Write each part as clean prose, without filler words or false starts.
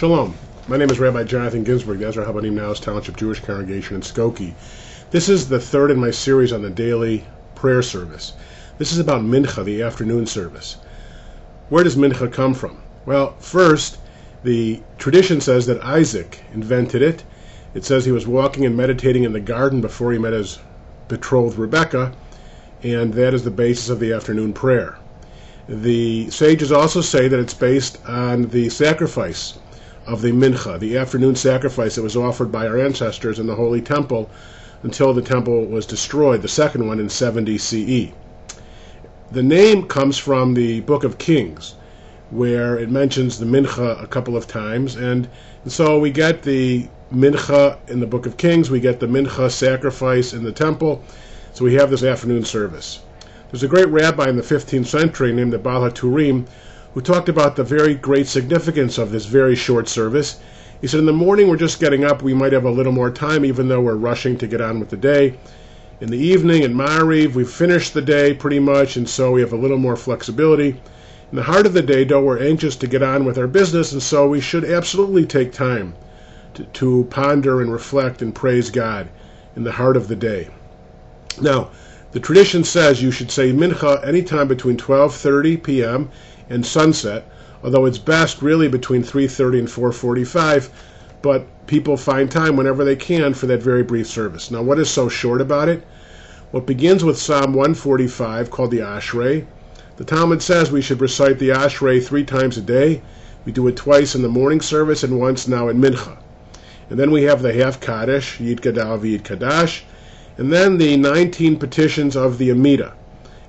Shalom. My name is Rabbi Jonathan Ginsburg. That's our Rabbi Now's Township Jewish congregation in Skokie. This is the third in my series on the daily prayer service. This is about Minha, the afternoon service. Where does Minha come from? Well, first, the tradition says that Isaac invented it. It says he was walking and meditating in the garden before he met his betrothed Rebecca, and that is the basis of the afternoon prayer. The sages also say that it's based on the sacrifice of the Minha, the afternoon sacrifice that was offered by our ancestors in the Holy Temple until the temple was destroyed, the second one in 70 CE. The name comes from the Book of Kings, where it mentions the Minha a couple of times, and so we get the Minha in the Book of Kings, we get the Minha sacrifice in the temple, so we have this afternoon service. There's a great rabbi in the 15th century named the Baal HaTurim who talked about the very great significance of this very short service. He said, in the morning we're just getting up, we might have a little more time even though we're rushing to get on with the day. In the evening, in Ma'ariv, we've finished the day pretty much, and so we have a little more flexibility. In the heart of the day, though, we're anxious to get on with our business, and so we should absolutely take time to ponder and reflect and praise God in the heart of the day. Now, the tradition says you should say Mincha anytime between 12:30 p.m. and sunset, although it's best really between 3:30 and 4:45, but people find time whenever they can for that very brief service. Now, what is so short about it? Well, it begins with Psalm 145 called the Ashrei. The Talmud says we should recite the Ashrei 3 times a day. We do it twice in the morning service and once now in Mincha. And then we have the half Kaddish, Yid Gadal v'Yid Kadash, and then the 19 petitions of the Amida.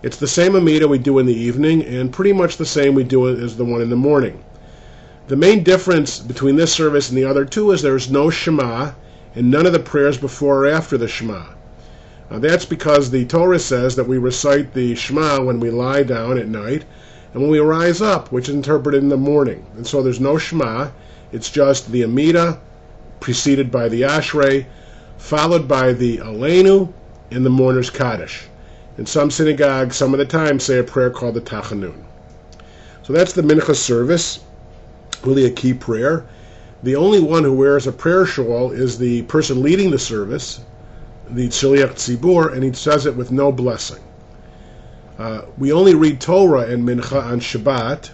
It's the same Amida we do in the evening, and pretty much the same we do as the one in the morning. The main difference between this service and the other two is there's no Shema, and none of the prayers before or after the Shema. That's because the Torah says that we recite the Shema when we lie down at night, and when we rise up, which is interpreted in the morning. And so there's no Shema, it's just the Amida, preceded by the Ashrei, followed by the Aleinu and the mourner's Kaddish. In some synagogues, some of the time, say a prayer called the Tachanun. So that's the Mincha service, really a key prayer. The only one who wears a prayer shawl is the person leading the service, the Shliach Tzibur, and he says it with no blessing. We only read Torah and Mincha on Shabbat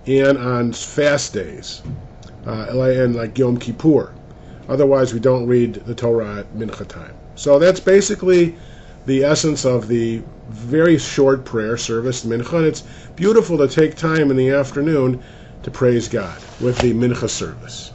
and on fast days, and like Yom Kippur. Otherwise, we don't read the Torah at Mincha time. So that's basically the essence of the very short prayer service, Mincha. And it's beautiful to take time in the afternoon to praise God with the Mincha service.